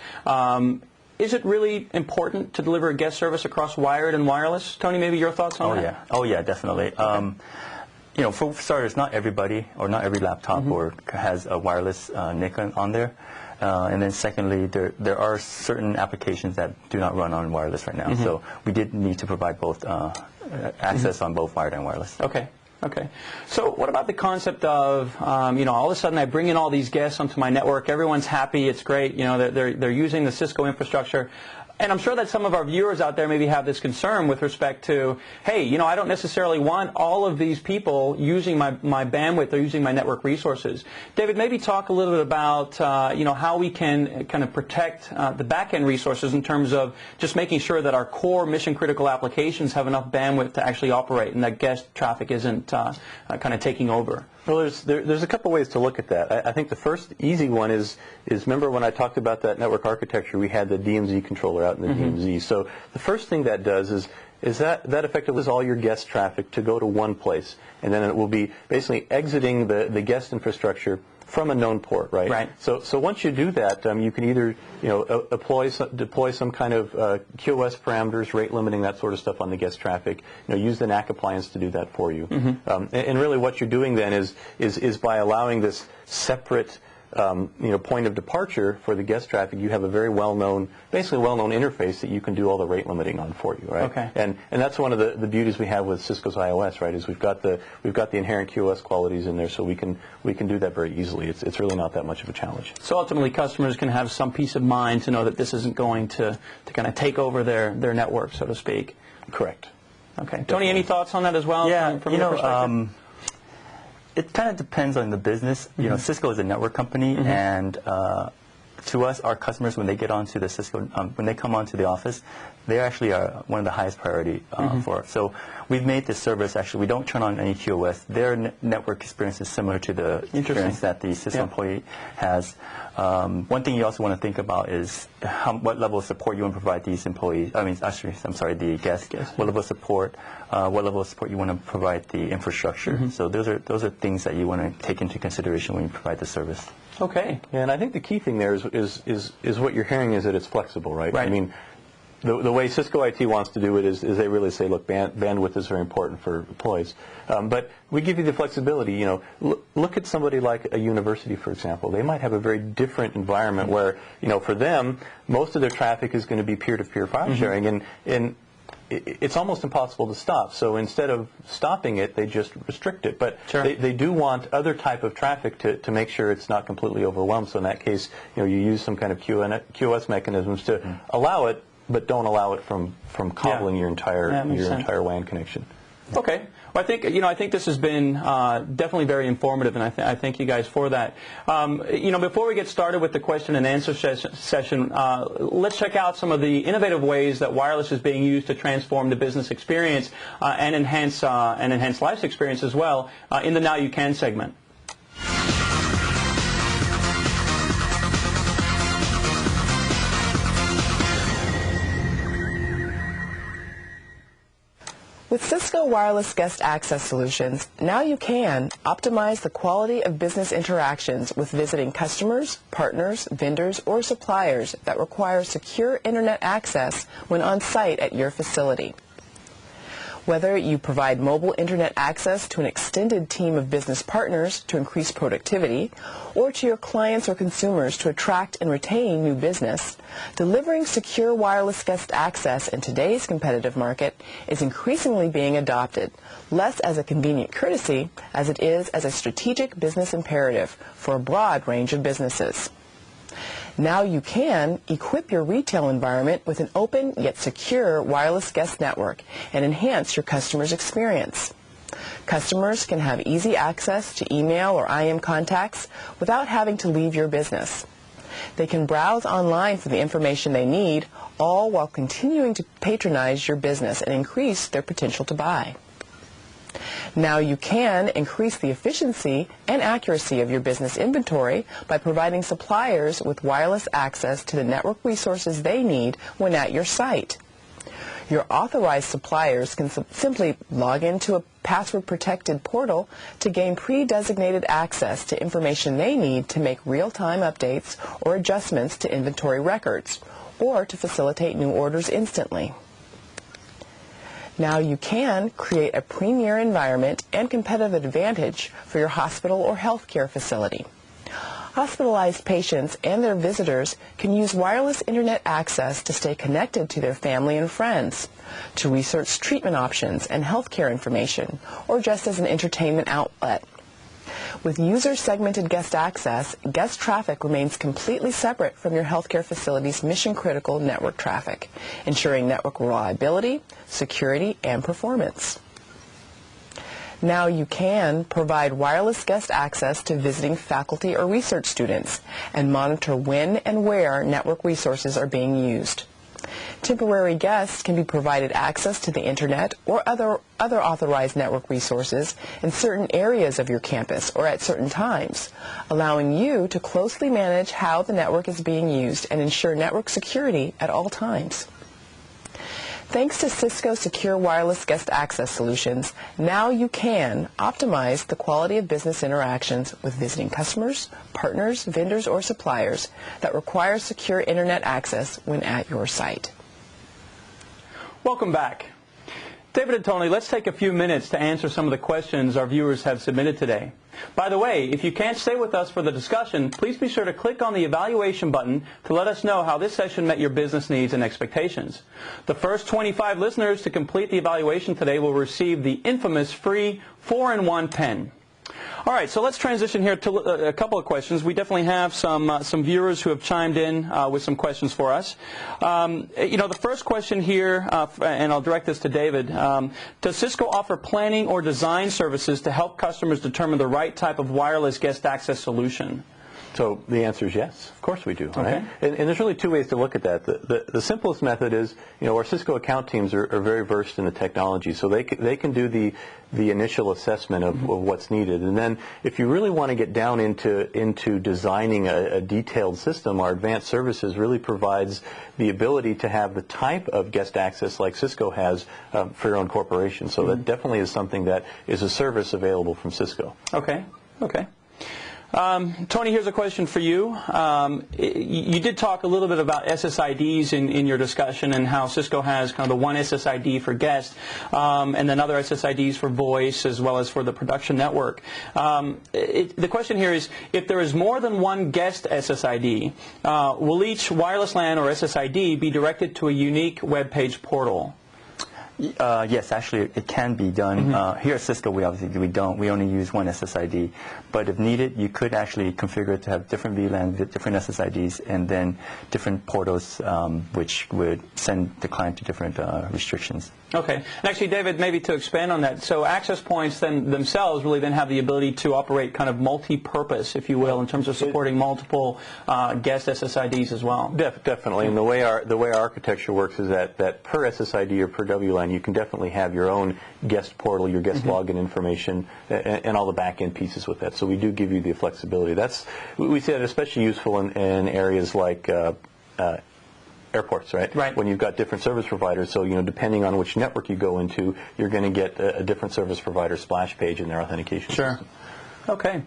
Is it really important to deliver a guest service across wired and wireless? Tony, maybe your thoughts on that? Yeah. Oh, yeah, definitely. Okay. For starters, not everybody or not every laptop mm-hmm. or has a wireless NIC on there. And then secondly, there are certain applications that do not run on wireless right now. Mm-hmm. So we did need to provide both access mm-hmm. on both wired and wireless. Okay. Okay. So what about the concept of, all of a sudden I bring in all these guests onto my network, everyone's happy, it's great, they're using the Cisco infrastructure. And I'm sure that some of our viewers out there maybe have this concern with respect to, hey, I don't necessarily want all of these people using my bandwidth or using my network resources. David, maybe talk a little bit about, how we can kind of protect the back-end resources in terms of just making sure that our core mission-critical applications have enough bandwidth to actually operate and that guest traffic isn't kind of taking over. Well, there's a couple ways to look at that. I think the first easy one is remember when I talked about that network architecture, we had the DMZ controller out in the mm-hmm. DMZ. So the first thing that does is that effectively is all your guest traffic to go to one place, and then it will be basically exiting the guest infrastructure from a known port, right? Right. So once you do that, you can either deploy some kind of QoS parameters, rate limiting, that sort of stuff on the guest traffic. Use the NAC appliance to do that for you. Mm-hmm. And really, what you're doing then is by allowing this separate point of departure for the guest traffic, you have a very well-known interface that you can do all the rate limiting on for you, right? Okay. And that's one of the beauties we have with Cisco's IOS, right? Is we've got the inherent QoS qualities in there, so we can do that very easily. It's really not that much of a challenge. So ultimately, customers can have some peace of mind to know that this isn't going to kind of take over their network, so to speak. Correct. Okay. Definitely. Tony, any thoughts on that as well? Yeah. From your perspective? It kind of depends on the business. Mm-hmm. Cisco is a network company, mm-hmm. and to us, our customers, when they get onto the Cisco, when they come onto the office, they actually are one of the highest priority for us. So we've made this service, actually, we don't turn on any QoS. Their network experience is similar to the experience that the Cisco employee has. One thing you also want to think about is what level of support you want to provide these employees, the guests. What level of support, you want to provide the infrastructure. So those are things that you want to take into consideration when you provide the service. Okay. Yeah, and I think the key thing there is what you're hearing is that it's flexible, right? Right. I mean, the way Cisco IT wants to do it is they really say, look, bandwidth is very important for employees. But we give you the flexibility. You know, look at somebody like a university, for example. They might have a very different environment where, you know, for them, most of their traffic is going to be peer-to-peer file sharing, and it's almost impossible to stop. So instead of stopping it, they just restrict it. But they do want other type of traffic to make sure it's not completely overwhelmed. So in that case, you know, you use some kind of QoS mechanisms to allow it, but don't allow it from cobbling your entire WAN connection. Okay. Well, I think this has been definitely very informative, and I thank you guys for that. Before we get started with the question and answer session, let's check out some of the innovative ways that wireless is being used to transform the business experience and enhance life's experience as well in the Now You Can segment. With Cisco Wireless Guest Access Solutions, now you can optimize the quality of business interactions with visiting customers, partners, vendors, or suppliers that require secure Internet access when on site at your facility. Whether you provide mobile Internet access to an extended team of business partners to increase productivity, or to your clients or consumers to attract and retain new business, delivering secure wireless guest access in today's competitive market is increasingly being adopted, less as a convenient courtesy as it is as a strategic business imperative for a broad range of businesses. Now you can equip your retail environment with an open yet secure wireless guest network and enhance your customers' experience. Customers can have easy access to email or IM contacts without having to leave your business. They can browse online for the information they need, all while continuing to patronize your business and increase their potential to buy. Now you can increase the efficiency and accuracy of your business inventory by providing suppliers with wireless access to the network resources they need when at your site. Your authorized suppliers can simply log into a password-protected portal to gain pre-designated access to information they need to make real-time updates or adjustments to inventory records, or to facilitate new orders instantly. Now you can create a premier environment and competitive advantage for your hospital or healthcare facility. Hospitalized patients and their visitors can use wireless Internet access to stay connected to their family and friends, to research treatment options and healthcare information, or just as an entertainment outlet. With user-segmented guest access, guest traffic remains completely separate from your healthcare facility's mission-critical network traffic, ensuring network reliability, security, and performance. Now you can provide wireless guest access to visiting faculty or research students and monitor when and where network resources are being used. Temporary guests can be provided access to the Internet or other authorized network resources in certain areas of your campus or at certain times, allowing you to closely manage how the network is being used and ensure network security at all times. Thanks to Cisco Secure Wireless Guest Access Solutions, now you can optimize the quality of business interactions with visiting customers, partners, vendors, or suppliers that require secure Internet access when at your site. Welcome back. David and Tony, let's take a few minutes to answer some of the questions our viewers have submitted today. By the way, if you can't stay with us for the discussion, please be sure to click on the evaluation button to let us know how this session met your business needs and expectations. The first 25 listeners to complete the evaluation today will receive the infamous free 4-in-1 pen. All right, so let's transition here to a couple of questions. We definitely have some viewers who have chimed in with some questions for us. The first question here, and I'll direct this to David, does Cisco offer planning or design services to help customers determine the right type of wireless guest access solution? So the answer is yes. Of course we do. Right? And there's really two ways to look at that. The simplest method is, our Cisco account teams are very versed in the technology, so they can do the initial assessment of what's needed. And then if you really want to get down into designing a detailed system, our advanced services really provides the ability to have the type of guest access like Cisco has for your own corporation. So that definitely is something that is a service available from Cisco. Okay. Tony, here's a question for you. You did talk a little bit about SSIDs in your discussion and how Cisco has kind of the one SSID for guest and then other SSIDs for voice as well as for the production network. The question here is, if there is more than one guest SSID, will each wireless LAN or SSID be directed to a unique web page portal? Yes, actually, it can be done. Here at Cisco, we don't. We only use one SSID. But if needed, you could actually configure it to have different VLANs, different SSIDs, and then different portals, which would send the client to different restrictions. Okay. And actually, David, maybe to expand on that, so access points themselves really then have the ability to operate kind of multi-purpose, if you will, in terms of supporting multiple guest SSIDs as well. Definitely. And the way our architecture works is that per SSID or per WLAN, you can definitely have your own guest portal, your guest login information, and all the back-end pieces with that. So we do give you the flexibility. We see that especially useful in areas like airports, right? Right. When you've got different service providers, so depending on which network you go into, you're going to get a different service provider splash page in their authentication system. Okay.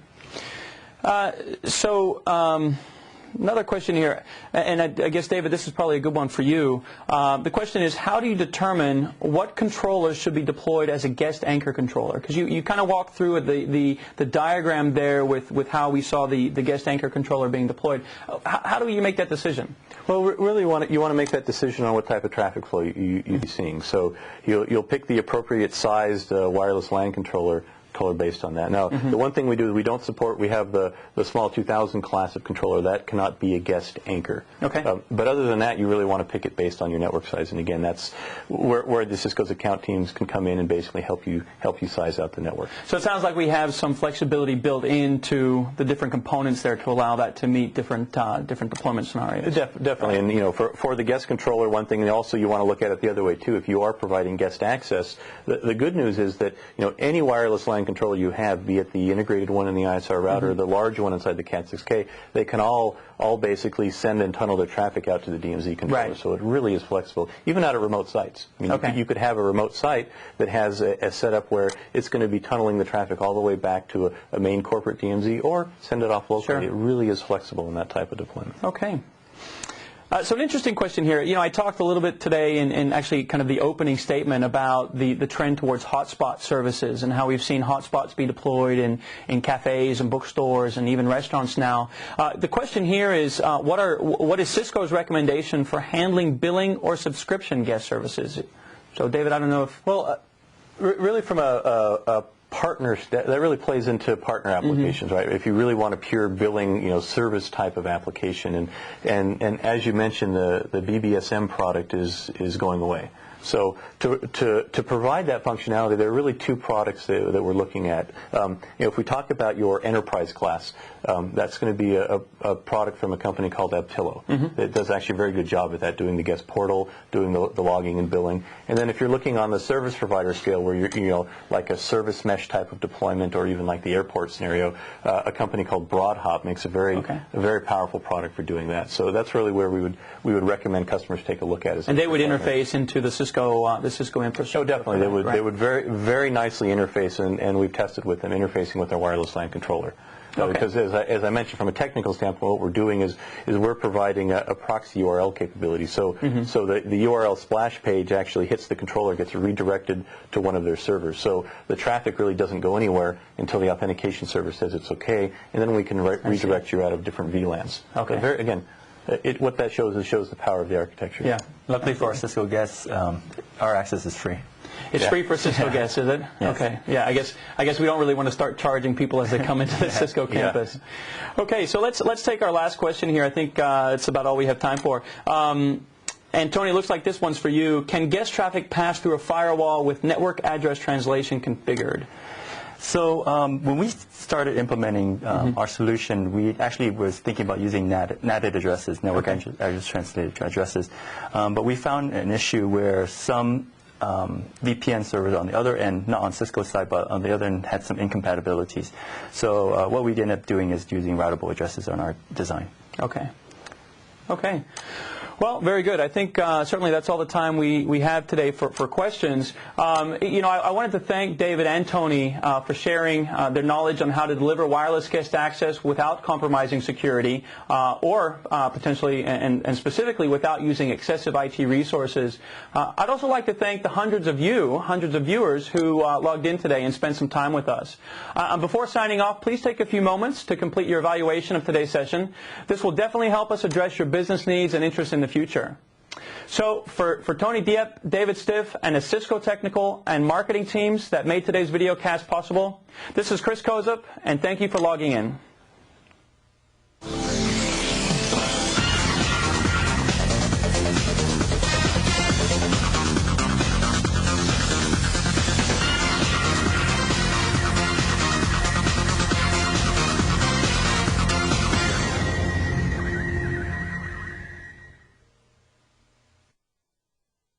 Another question here, and I guess, David, this is probably a good one for you. The question is, how do you determine what controllers should be deployed as a guest anchor controller? Because you kind of walked through the diagram there with how we saw the guest anchor controller being deployed. How do you make that decision? Well, really, you want to make that decision on what type of traffic flow you'd be seeing. So you'll pick the appropriate sized wireless LAN controller based on that. Now, the one thing we do is we have the small 2000 class of controller. That cannot be a guest anchor. Okay. But other than that, you really want to pick it based on your network size. And again, that's where the Cisco's account teams can come in and basically help you size out the network. So it sounds like we have some flexibility built into the different components there to allow that to meet different deployment scenarios. Definitely. And for the guest controller, one thing, and also you want to look at it the other way too. If you are providing guest access, the good news is that any wireless LAN controller you have, be it the integrated one in the ISR router, the large one inside the Cat6K, they can all basically send and tunnel their traffic out to the DMZ controller. Right. So it really is flexible, even out of remote sites. I mean, you could have a remote site that has a setup where it's going to be tunneling the traffic all the way back to a main corporate DMZ or send it off locally. Sure. It really is flexible in that type of deployment. Okay. So an interesting question here. I talked a little bit today in actually kind of the opening statement about the trend towards hotspot services and how we've seen hotspots be deployed in cafes and bookstores and even restaurants now. The question here is, what is Cisco's recommendation for handling billing or subscription guest services? So, David, I don't know if... Well, really from a partner, that really plays into partner applications, right? If you really want a pure billing, service type of application, and as you mentioned, the BBSM product is going away. So to provide that functionality, there are really two products that we're looking at. If we talk about your enterprise class, that's going to be a product from a company called Aptillo that does actually a very good job at that, doing the guest portal, doing the logging and billing. And then if you're looking on the service provider scale, where you're like a service mesh type of deployment, or even like the airport scenario, a company called BroadHop makes a very powerful product for doing that. So that's really where we would recommend customers take a look at. And they would interface into the Cisco infrastructure. Oh, definitely. They would very, very nicely interface, and we've tested with them interfacing with their wireless LAN controller. Because as I mentioned, from a technical standpoint, what we're doing is we're providing a proxy URL capability. So the URL splash page actually hits the controller, gets redirected to one of their servers. So the traffic really doesn't go anywhere until the authentication server says it's okay, and then we can redirect you out of different VLANs. Okay. So what that shows the power of the architecture. Yeah. Luckily for our Cisco guests, our access is free. It's free for Cisco guests, is it? Yes. Okay. Yeah. I guess we don't really want to start charging people as they come into the Cisco campus. Okay. So let's take our last question here. I think it's about all we have time for. And Tony, it looks like this one's for you. Can guest traffic pass through a firewall with network address translation configured? So when we started implementing our solution, we actually was thinking about using NATed addresses, network address translated addresses. But we found an issue where some VPN servers on the other end, not on Cisco's side, but on the other end, had some incompatibilities. So what we ended up doing is using routable addresses on our design. Okay. Okay. Well, very good. I think certainly that's all the time we have today for questions. I wanted to thank David and Tony for sharing their knowledge on how to deliver wireless guest access without compromising security or potentially and specifically without using excessive IT resources. I'd also like to thank the hundreds of viewers who logged in today and spent some time with us. Before signing off, please take a few moments to complete your evaluation of today's session. This will definitely help us address your business needs and interests in the future. So for Tony Dieppe, David Stiff, and the Cisco technical and marketing teams that made today's video cast possible, this is Chris Kozup, and thank you for logging in.